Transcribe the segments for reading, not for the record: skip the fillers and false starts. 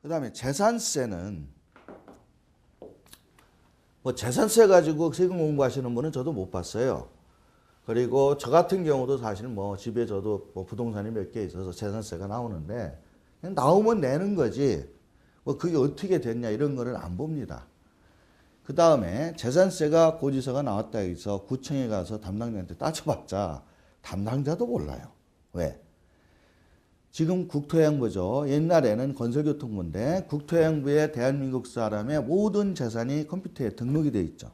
그 다음에 재산세는 뭐 재산세 가지고 세금 공부하시는 분은 저도 못 봤어요. 그리고 저 같은 경우도 사실 뭐 집에 저도 뭐 부동산이 몇 개 있어서 재산세가 나오는데 그냥 나오면 내는 거지 뭐 그게 어떻게 됐냐 이런 거를 안 봅니다. 그 다음에 재산세가 고지서가 나왔다 해서 구청에 가서 담당자한테 따져봤자 담당자도 몰라요. 왜? 지금 국토해양부죠. 옛날에는 건설교통부인데 국토해양부에 대한민국 사람의 모든 재산이 컴퓨터에 등록이 돼 있죠.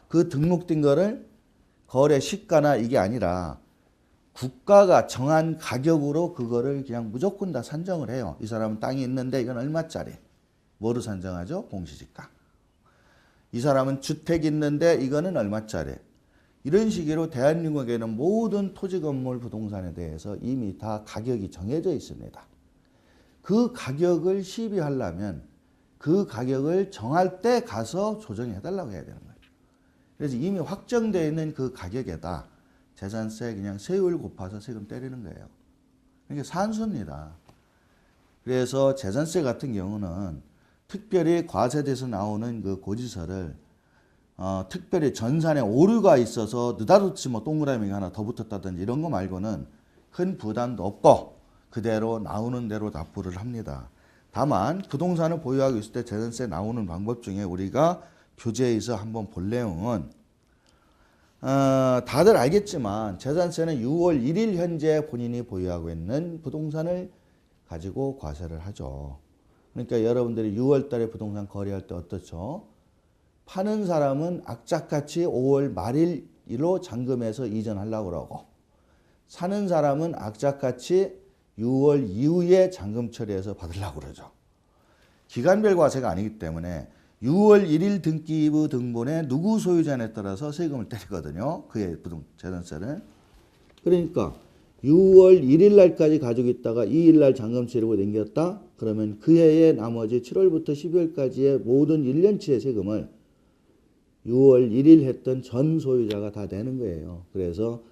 그 등록된 거를 거래 시가나 이게 아니라 국가가 정한 가격으로 그거를 그냥 무조건 다 산정을 해요. 이 사람은 땅이 있는데 이건 얼마짜리? 뭐로 산정하죠? 공시지가. 이 사람은 주택이 있는데 이거는 얼마짜리? 이런 식으로 대한민국에는 모든 토지 건물 부동산에 대해서 이미 다 가격이 정해져 있습니다. 그 가격을 시비하려면 그 가격을 정할 때 가서 조정해 달라고 해야 되는 거예요. 그래서 이미 확정되어 있는 그 가격에다 재산세 그냥 세율 곱해서 세금 때리는 거예요. 이게 산수입니다. 그래서 재산세 같은 경우는 특별히 과세돼서 나오는 그 고지서를 특별히 전산에 오류가 있어서 느닷없이 뭐 동그라미가 하나 더 붙었다든지 이런 거 말고는 큰 부담도 없고 그대로 나오는 대로 납부를 합니다. 다만 부동산을 보유하고 있을 때 재산세 나오는 방법 중에 우리가 교재에서 한번 볼 내용은 다들 알겠지만 재산세는 6월 1일 현재 본인이 보유하고 있는 부동산을 가지고 과세를 하죠. 그러니까 여러분들이 6월 달에 부동산 거래할 때 어떻죠? 파는 사람은 악착같이 5월 말일로 잔금해서 이전하려고 그러고 사는 사람은 악착같이 6월 이후에 잔금 처리해서 받으려고 그러죠. 기간별 과세가 아니기 때문에 6월 1일 등기부 등본에 누구 소유자에 따라서 세금을 때리거든요. 그의 재산세는. 그러니까 6월 1일 날까지 가지고 있다가 2일 날 잔금 치르고 넘겼다. 그러면 그 해의 나머지 7월부터 12월까지의 모든 1년치의 세금을 6월 1일 했던 전 소유자가 다 내는 거예요. 그래서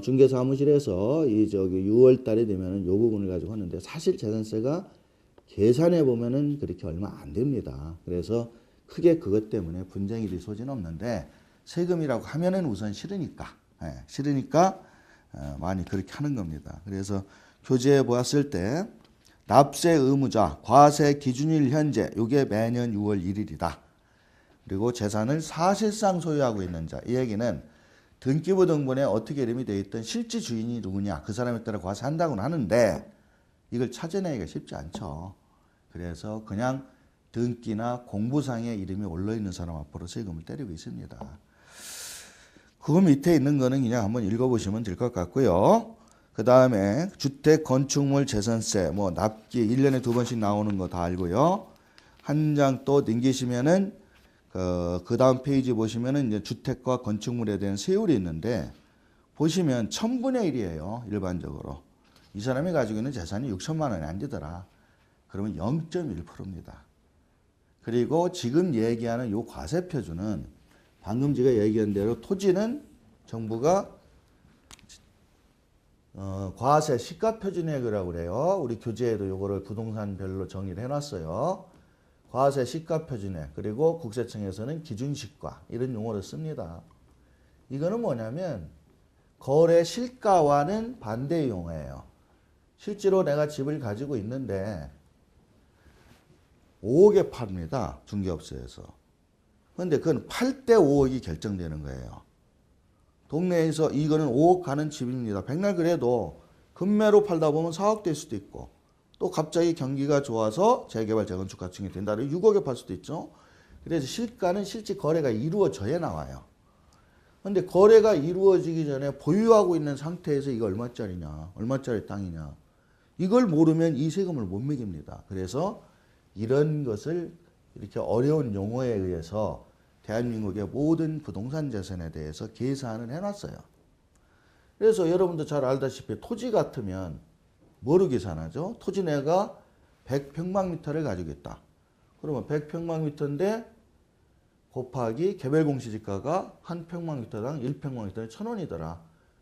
중개사무실에서 6월 달이 되면은 요 부분을 가지고 하는데 사실 재산세가 계산해 보면은 그렇게 얼마 안 됩니다. 그래서 크게 그것 때문에 분쟁이 될 소지는 없는데 세금이라고 하면은 우선 싫으니까 많이 그렇게 하는 겁니다. 그래서 교재에 보았을 때 납세 의무자 과세 기준일 현재 이게 매년 6월 1일이다. 그리고 재산을 사실상 소유하고 있는 자. 이 얘기는 등기부 등본에 어떻게 이름이 되어 있던 실제 주인이 누구냐. 그 사람에 따라 과세한다고는 하는데 이걸 찾아내기가 쉽지 않죠. 그래서 그냥 등기나 공부상에 이름이 올라있는 사람 앞으로 세금을 때리고 있습니다. 그 밑에 있는 거는 그냥 한번 읽어보시면 될 것 같고요. 그 다음에 주택 건축물 재산세 뭐 납기 1년에 2번씩 나오는 거 다 알고요. 한 장 또 넘기시면은 그 다음 페이지 보시면은 이제 주택과 건축물에 대한 세율이 있는데 보시면 1000분의 1이에요. 일반적으로. 이 사람이 가지고 있는 재산이 6천만 원이 안 되더라. 그러면 0.1%입니다. 그리고 지금 얘기하는 요 과세 표준은 방금 제가 얘기한 대로 토지는 정부가 과세 시가 표준액이라고 그래요. 우리 교재에도 요거를 부동산별로 정의를 해놨어요. 과세 시가 표준액 그리고 국세청에서는 기준시가 이런 용어를 씁니다. 이거는 뭐냐면 거래 실가와는 반대의 용어예요. 실제로 내가 집을 가지고 있는데 5억에 팝니다. 중개업소에서. 그런데 그건 팔 때 5억이 결정되는 거예요. 동네에서 이거는 5억 가는 집입니다. 백날 그래도 금매로 팔다 보면 4억 될 수도 있고 또 갑자기 경기가 좋아서 재개발 재건축 가칭이 된다면 6억에 팔 수도 있죠. 그래서 실가는 실제 거래가 이루어져야 나와요. 그런데 거래가 이루어지기 전에 보유하고 있는 상태에서 이거 얼마짜리냐, 얼마짜리 땅이냐 이걸 모르면 이 세금을 못 매깁니다. 그래서 이런 것을 이렇게 어려운 용어에 의해서 대한민국의 모든 부동산 재산에 대해서 계산을 해놨어요. 그래서 여러분도 잘 알다시피 토지 같으면 뭐로 계산하죠? 토지 내가 100평방미터를 가지고 있다. 그러면 100평방미터인데 곱하기 개별 공시지가가 한 평방미터당 1평방미터에 1,000원이더라.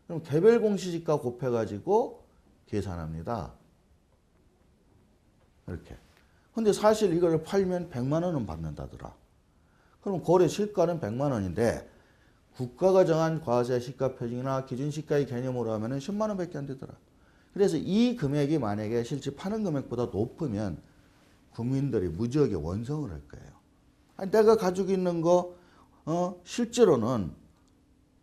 그럼 개별 공시지가 곱해가지고 계산합니다. 이렇게. 근데 사실 이걸 팔면 100만 원은 받는다더라. 그럼 거래 시가는 100만 원인데 국가가 정한 과세 시가 표준이나 기준 시가의 개념으로 하면은 10만 원밖에 안 되더라. 그래서 이 금액이 만약에 실제 파는 금액보다 높으면 국민들이 무지하게 원성을 할 거예요. 아니, 내가 가지고 있는 거 실제로는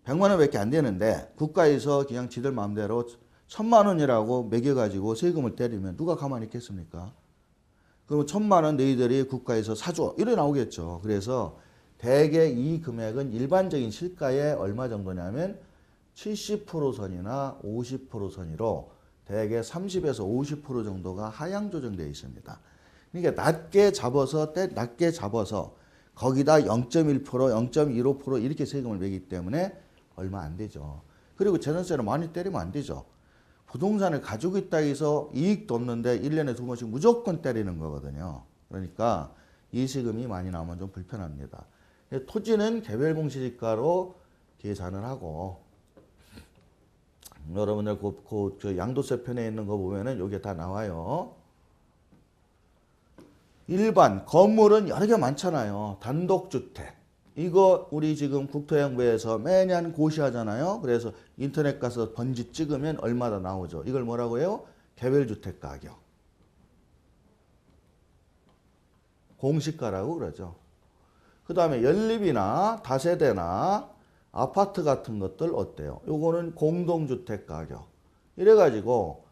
100만 원밖에 안 되는데 국가에서 그냥 지들 마음대로 1000만 원이라고 매겨가지고 세금을 때리면 누가 가만히 있겠습니까? 그러면 1000만 원 너희들이 국가에서 사줘 이래 나오겠죠. 그래서 대개 이 금액은 일반적인 시가의 얼마 정도냐면 70% 선이나 50% 선이로 대개 30에서 50% 정도가 하향 조정되어 있습니다. 그러니까 낮게 잡아서 거기다 0.1%, 0.15% 이렇게 세금을 매기 때문에 얼마 안 되죠. 그리고 재산세를 많이 때리면 안 되죠. 부동산을 가지고 있다 해서 이익도 없는데 1년에 2번씩 무조건 때리는 거거든요. 그러니까 이 세금이 많이 나오면 좀 불편합니다. 토지는 개별공시지가로 계산을 하고 여러분들 그 양도세 편에 있는 거 보면은 이게 다 나와요. 일반 건물은 여러 개 많잖아요. 단독주택. 이거 우리 지금 국토해양부에서 매년 고시하잖아요. 그래서 인터넷 가서 번지 찍으면 얼마나 나오죠. 이걸 뭐라고 해요? 개별주택 가격. 공시가라고 그러죠. 그 다음에 연립이나 다세대나 아파트 같은 것들 어때요? 요거는 공동주택 가격. 이래가지고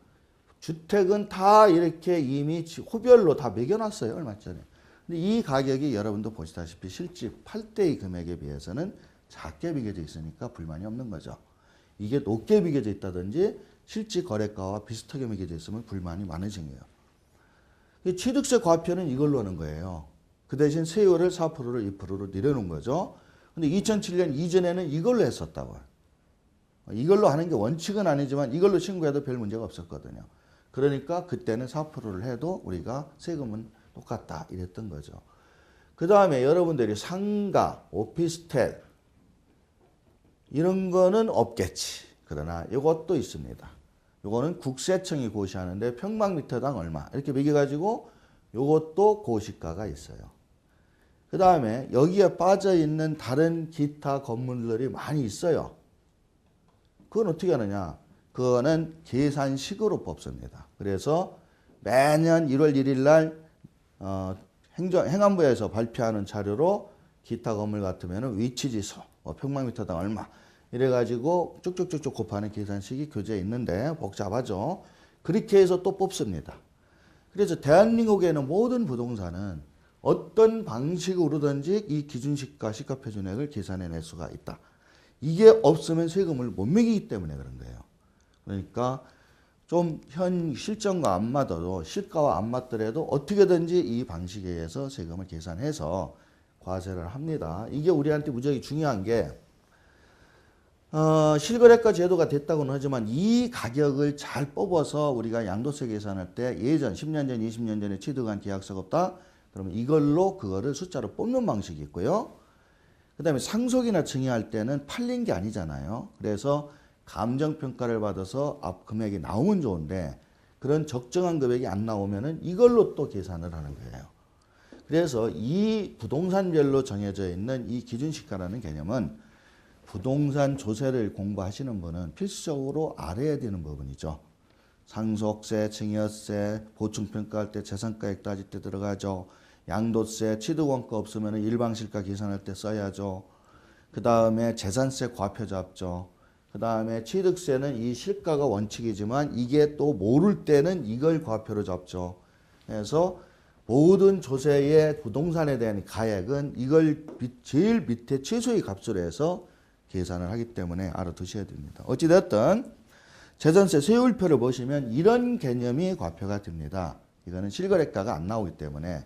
주택은 다 이렇게 이미 호별로 다 매겨놨어요. 얼마 전에. 근데 이 가격이 여러분도 보시다시피 실제 팔 때의 금액에 비해서는 작게 비교져 있으니까 불만이 없는 거죠. 이게 높게 비교져 있다든지 실제 거래가와 비슷하게 매겨져 있으면 불만이 많으신 거예요. 취득세 과표는 이걸로 하는 거예요. 그 대신 세율을 4%를 2%로 내려놓은 거죠. 근데 2007년 이전에는 이걸로 했었다고요. 이걸로 하는 게 원칙은 아니지만 이걸로 신고해도 별 문제가 없었거든요. 그러니까 그때는 4%를 해도 우리가 세금은 똑같다 이랬던 거죠. 그 다음에 여러분들이 상가, 오피스텔 이런 거는 없겠지. 그러나 이것도 있습니다. 이거는 국세청이 고시하는데 평방미터당 얼마 이렇게 매겨가지고 이것도 고시가가 있어요. 그 다음에 여기에 빠져있는 다른 기타 건물들이 많이 있어요. 그건 어떻게 하느냐. 그거는 계산식으로 뽑습니다. 그래서 매년 1월 1일 날 행안부에서 발표하는 자료로 기타 건물 같으면 위치지수, 평방미터당 얼마 이래가지고 쭉쭉쭉쭉 곱하는 계산식이 교재에 있는데 복잡하죠. 그렇게 해서 또 뽑습니다. 그래서 대한민국에는 모든 부동산은 어떤 방식으로든지 이 기준시가 시가표준액을 계산해낼 수가 있다. 이게 없으면 세금을 못 매기기 때문에 그런 거예요. 그러니까 좀 현 실정과 안 맞아도 시가와 안 맞더라도 어떻게든지 이 방식에 의해서 세금을 계산해서 과세를 합니다. 이게 우리한테 무지하게 중요한 게 실거래가 제도가 됐다고는 하지만 이 가격을 잘 뽑아서 우리가 양도세 계산할 때 예전 10년 전, 20년 전에 취득한 계약서가 없다. 그러면 이걸로 그거를 숫자로 뽑는 방식이 있고요. 그 다음에 상속이나 증여할 때는 팔린 게 아니잖아요. 그래서 감정평가를 받아서 앞 금액이 나오면 좋은데 그런 적정한 금액이 안 나오면은 이걸로 또 계산을 하는 거예요. 그래서 이 부동산별로 정해져 있는 이 기준시가라는 개념은 부동산 조세를 공부하시는 분은 필수적으로 알아야 되는 부분이죠. 상속세, 증여세, 보충평가할 때 재산가액 따질 때 들어가죠. 양도세, 취득원가 없으면 일방실가 계산할 때 써야죠. 그 다음에 재산세 과표 잡죠. 그 다음에 취득세는 이 실가가 원칙이지만 이게 또 모를 때는 이걸 과표로 잡죠. 그래서 모든 조세의 부동산에 대한 가액은 이걸 제일 밑에 최소의 값으로 해서 계산을 하기 때문에 알아두셔야 됩니다. 어찌됐든 재산세 세율표를 보시면 이런 개념이 과표가 됩니다. 이거는 실거래가가 안 나오기 때문에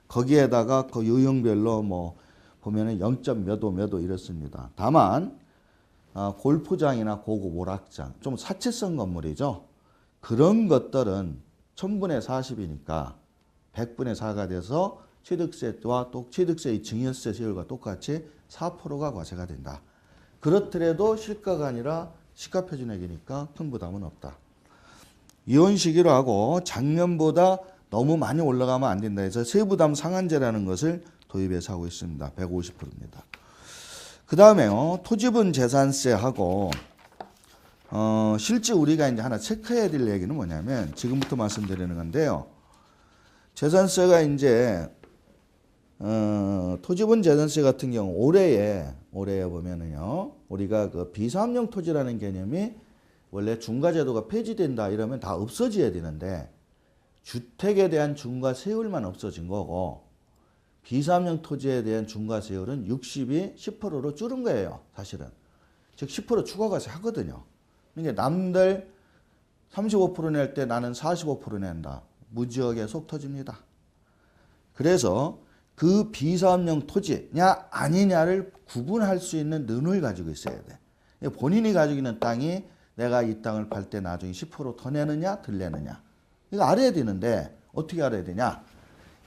거기에다가 그 유형별로 뭐 보면은 0점 몇호 이렇습니다. 다만 골프장이나 고급 오락장 좀 사치성 건물이죠. 그런 것들은 1000분의 40이니까 100분의 4가 돼서 취득세와 또 취득세의 증여세 세율과 똑같이 4%가 과세가 된다. 그렇더라도 실가가 아니라 시가표준액이니까 큰 부담은 없다. 이런 식으로 하고 작년보다 너무 많이 올라가면 안 된다 해서 세부담 상한제라는 것을 도입해서 하고 있습니다. 150%입니다. 그 다음에요. 토지분 재산세하고 실제 우리가 이제 하나 체크해야 될 얘기는 뭐냐면 지금부터 말씀드리는 건데요. 재산세가 이제 토지분 재산세 같은 경우 올해에 보면은요. 우리가 그 비사업용 토지라는 개념이 원래 중과제도가 폐지된다 이러면 다 없어져야 되는데 주택에 대한 중과세율만 없어진 거고 비사업용 토지에 대한 중과세율은 60이 10%로 줄은 거예요. 사실은. 즉 10% 추가과세 하거든요. 그러니까 남들 35% 낼 때 나는 45% 낸다. 무지하게 속 터집니다. 그래서 그 비사업용 토지냐 아니냐를 구분할 수 있는 능을 가지고 있어야 돼. 본인이 가지고 있는 땅이 내가 이 땅을 팔 때 나중에 10% 더 내느냐 덜 내느냐 이거 알아야 되는데 어떻게 알아야 되냐.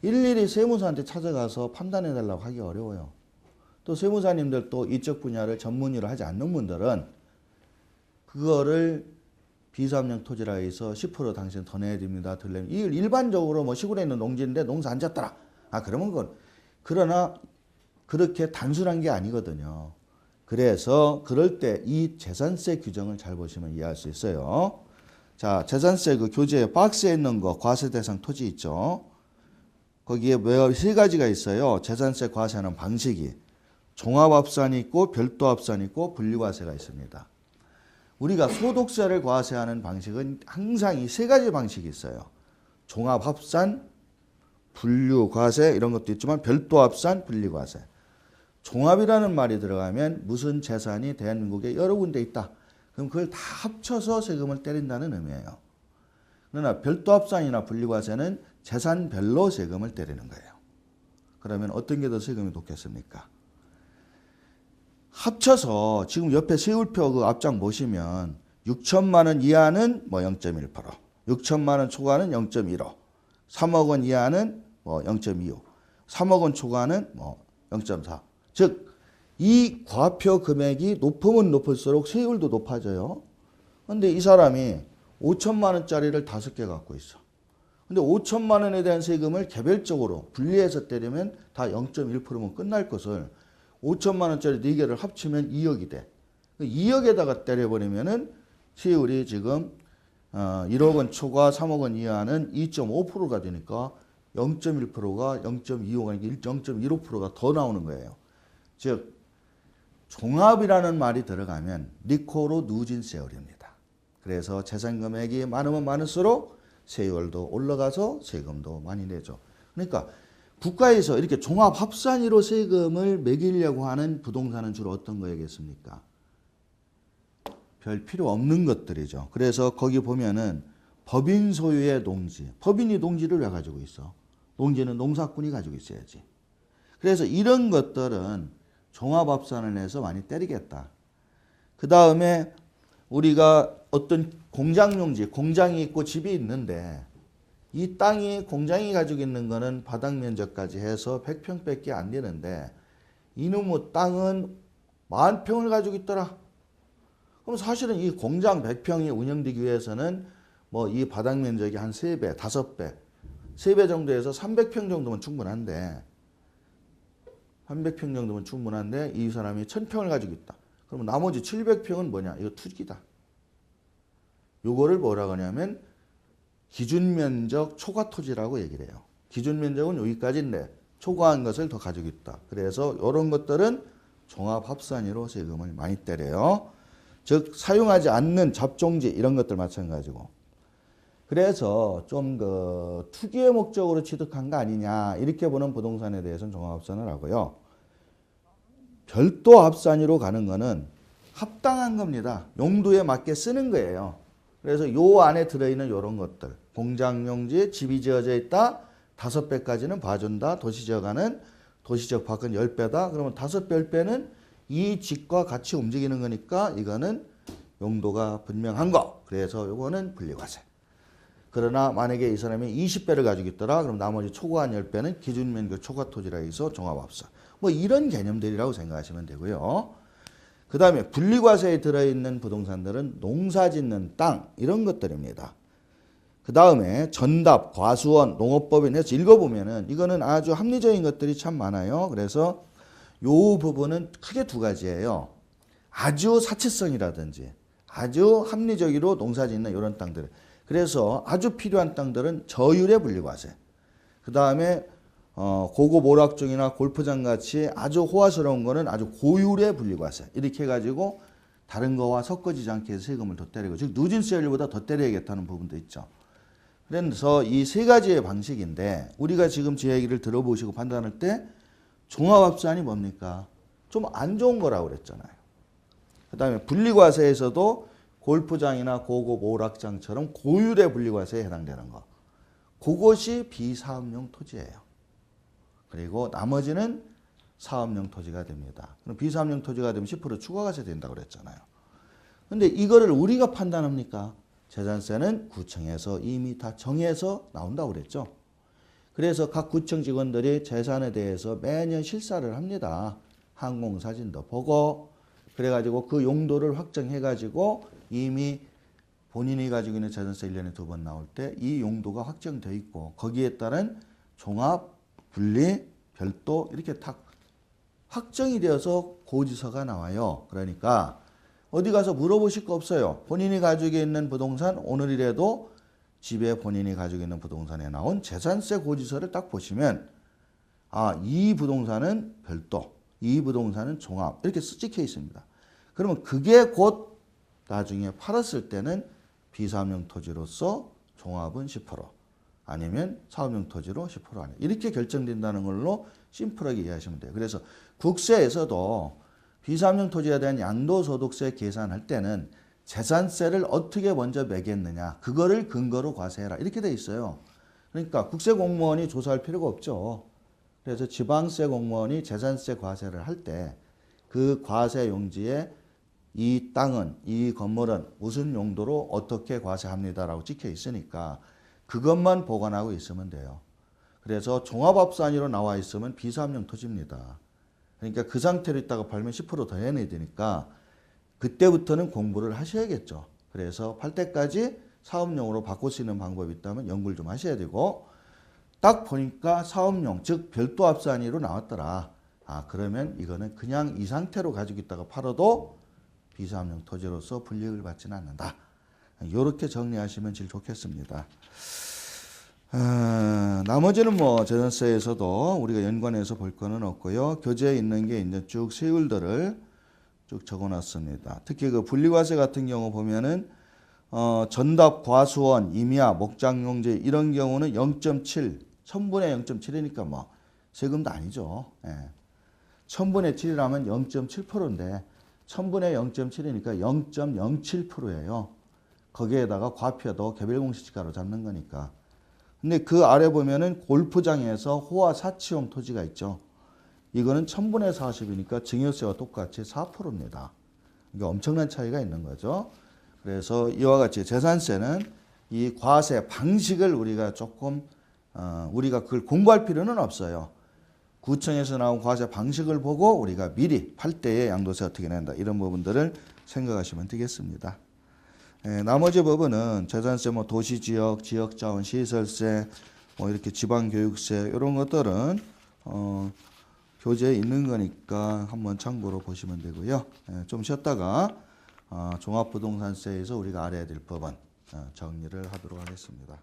일일이 세무사한테 찾아가서 판단해 달라고 하기 어려워요. 또 세무사님들 또 이쪽 분야를 전문의로 하지 않는 분들은 그거를 비사업용 토지라 해서 10% 당신 더 내야 됩니다. 덜 내면 이걸 일반적으로 뭐 시골에 있는 농지인데 농사 안 졌더라. 그러면 그건 그러나 그렇게 단순한 게 아니거든요. 그래서 그럴 때 이 재산세 규정을 잘 보시면 이해할 수 있어요. 자, 재산세 그 교재에 박스에 있는 거 과세 대상 토지 있죠. 거기에 세 가지가 있어요. 재산세 과세하는 방식이. 종합합산이 있고 별도합산이 있고 분류과세가 있습니다. 우리가 소득세를 과세하는 방식은 항상 이 세 가지 방식이 있어요. 종합합산, 분류과세 이런 것도 있지만 별도합산, 분리과세. 종합이라는 말이 들어가면 무슨 재산이 대한민국에 여러 군데 있다. 그럼 그걸 다 합쳐서 세금을 때린다는 의미예요. 그러나 별도합산이나 분리과세는 재산별로 세금을 때리는 거예요. 그러면 어떤 게 더 세금이 높겠습니까? 합쳐서 지금 옆에 세율표 그 앞장 보시면 6천만 원 이하는 뭐 0.1%, 6천만 원 초과는 0.15, 3억 원 이하는 뭐 0.25, 3억 원 초과는 뭐 0.4. 즉, 이 과표 금액이 높으면 높을수록 세율도 높아져요. 근데 이 사람이 5천만 원짜리를 5개 갖고 있어. 근데 5천만 원에 대한 세금을 개별적으로 분리해서 때리면 다 0.1%면 끝날 것을 5천만 원짜리 4개를 합치면 2억이 돼. 2억에다가 때려버리면은 세율이 지금 1억 원 초과 3억 원 이하는 2.5%가 되니까 0.1%가 0.25가 0.15%가 더 나오는 거예요. 즉 종합이라는 말이 들어가면 리코로 누진 세율입니다. 그래서 재산 금액이 많으면 많을수록 세율도 올라가서 세금도 많이 내죠. 그러니까 국가에서 이렇게 종합 합산위로 세금을 매기려고 하는 부동산은 주로 어떤 거겠습니까? 별 필요 없는 것들이죠. 그래서 거기 보면은 법인 소유의 농지. 법인이 농지를 왜 가지고 있어? 농지는 농사꾼이 가지고 있어야지. 그래서 이런 것들은 종합합산을 해서 많이 때리겠다. 그 다음에 우리가 어떤 공장용지, 공장이 있고 집이 있는데 이 땅이 공장이 가지고 있는 거는 바닥 면적까지 해서 100평밖에 안 되는데 이놈의 땅은 10,000평을 가지고 있더라. 그럼 사실은 이 공장 100평이 운영되기 위해서는 뭐 이 바닥 면적이 한 3배, 5배, 3배 정도에서 300평 정도면 충분한데 300평 정도면 충분한데 이 사람이 1,000평을 가지고 있다. 그러면 나머지 700평은 뭐냐? 이거 투기다. 요거를 뭐라고 하냐면 기준면적 초과토지라고 얘기를 해요. 기준면적은 여기까지인데 초과한 것을 더 가지고 있다. 그래서 이런 것들은 종합합산위로 세금을 많이 때려요. 즉 사용하지 않는 잡종지 이런 것들 마찬가지고. 그래서 좀 그 투기의 목적으로 취득한 거 아니냐 이렇게 보는 부동산에 대해서는 종합합산을 하고요. 별도 합산위로 가는 거는 합당한 겁니다. 용도에 맞게 쓰는 거예요. 그래서 요 안에 들어있는 이런 것들. 공장용지, 집이 지어져 있다. 5배까지는 봐준다. 도시지어가는 도시지역 밖은 10배다. 그러면 5배, 10배는 이 집과 같이 움직이는 거니까 이거는 용도가 분명한 거. 그래서 요거는 분리과세. 그러나 만약에 이 사람이 20배를 가지고 있더라. 그럼 나머지 초과한 10배는 기준면적 초과토지라 해서 종합합산. 뭐 이런 개념들이라고 생각하시면 되고요. 그 다음에 분리과세에 들어있는 부동산들은 농사 짓는 땅 이런 것들입니다. 그 다음에 전답, 과수원, 농업법인 해서 읽어보면은 이거는 아주 합리적인 것들이 참 많아요. 그래서 요 부분은 크게 두 가지예요. 아주 사치성이라든지 아주 합리적으로 농사 짓는 이런 땅들. 그래서 아주 필요한 땅들은 저율의 분리과세. 그 다음에 고급 오락종이나 골프장 같이 아주 호화스러운 거는 아주 고율의 분리과세. 이렇게 해가지고 다른 거와 섞어지지 않게 해서 세금을 더 때리고, 즉 누진세율보다 더 때려야겠다는 부분도 있죠. 그래서 이 세 가지의 방식인데 우리가 지금 제 얘기를 들어보시고 판단할 때 종합합산이 뭡니까? 좀 안 좋은 거라고 그랬잖아요. 그 다음에 분리과세에서도 골프장이나 고급 오락장처럼 고율의 분리과세에 해당되는 거. 그것이 비사업용 토지예요. 그리고 나머지는 사업용 토지가 됩니다. 그럼 비사업용 토지가 되면 10% 추가과세 된다고 그랬잖아요. 근데 이거를 우리가 판단합니까? 재산세는 구청에서 이미 다 정해서 나온다고 그랬죠. 그래서 각 구청 직원들이 재산에 대해서 매년 실사를 합니다. 항공사진도 보고 그래가지고 그 용도를 확정해가지고 이미 본인이 가지고 있는 재산세 1년에 2번 나올 때 이 용도가 확정되어 있고 거기에 따른 종합, 분리, 별도 이렇게 딱 확정이 되어서 고지서가 나와요. 그러니까 어디 가서 물어보실 거 없어요. 본인이 가지고 있는 부동산 오늘이라도 집에 본인이 가지고 있는 부동산에 나온 재산세 고지서를 딱 보시면 이 부동산은 별도, 이 부동산은 종합 이렇게 찍혀 있습니다. 그러면 그게 곧 나중에 팔았을 때는 비사업용 토지로서 종합은 10% 아니면 사업용 토지로 10% 아니에요. 이렇게 결정된다는 걸로 심플하게 이해하시면 돼요. 그래서 국세에서도 비사업용 토지에 대한 양도소득세 계산할 때는 재산세를 어떻게 먼저 매겼느냐 그거를 근거로 과세해라 이렇게 돼 있어요. 그러니까 국세공무원이 조사할 필요가 없죠. 그래서 지방세 공무원이 재산세 과세를 할 때 그 과세 용지에 이 땅은 이 건물은 무슨 용도로 어떻게 과세합니다라고 찍혀 있으니까 그것만 보관하고 있으면 돼요. 그래서 종합합산으로 나와 있으면 비사업용 토지입니다. 그러니까 그 상태로 있다가 팔면 10% 더 해내야 되니까 그때부터는 공부를 하셔야겠죠. 그래서 팔 때까지 사업용으로 바꿀 수 있는 방법이 있다면 연구를 좀 하셔야 되고 딱 보니까 사업용 즉 별도 합산으로 나왔더라. 그러면 이거는 그냥 이 상태로 가지고 있다가 팔아도 비사업용 토지로서 불이익을 받지는 않는다. 이렇게 정리하시면 제일 좋겠습니다. 나머지는 뭐 재산세에서도 우리가 연관해서 볼 거는 없고요. 교재에 있는 게 이제 쭉 세율들을 쭉 적어놨습니다. 특히 그 분리과세 같은 경우 보면은 전답, 과수원, 임야, 목장용지 이런 경우는 0.7, 1000분의 0.7이니까 뭐 세금도 아니죠. 1000분의 7이라면 0.7%인데 1000분의 0.7이니까 0.07%예요. 거기에다가 과표도 개별공시지가로 잡는 거니까. 근데 그 아래 보면은 골프장에서 호화 사치용 토지가 있죠. 이거는 1000분의 40이니까 증여세와 똑같이 4%입니다. 이게 엄청난 차이가 있는 거죠. 그래서 이와 같이 재산세는 이 과세 방식을 우리가 조금 우리가 그걸 공부할 필요는 없어요. 구청에서 나온 과세 방식을 보고 우리가 미리 팔 때에 양도세 어떻게 낸다 이런 부분들을 생각하시면 되겠습니다. 나머지 부분은 재산세, 뭐 도시지역, 지역자원, 시설세, 뭐 이렇게 지방교육세 이런 것들은 교재에 있는 거니까 한번 참고로 보시면 되고요. 좀 쉬었다가 종합부동산세에서 우리가 알아야 될 법은 정리를 하도록 하겠습니다.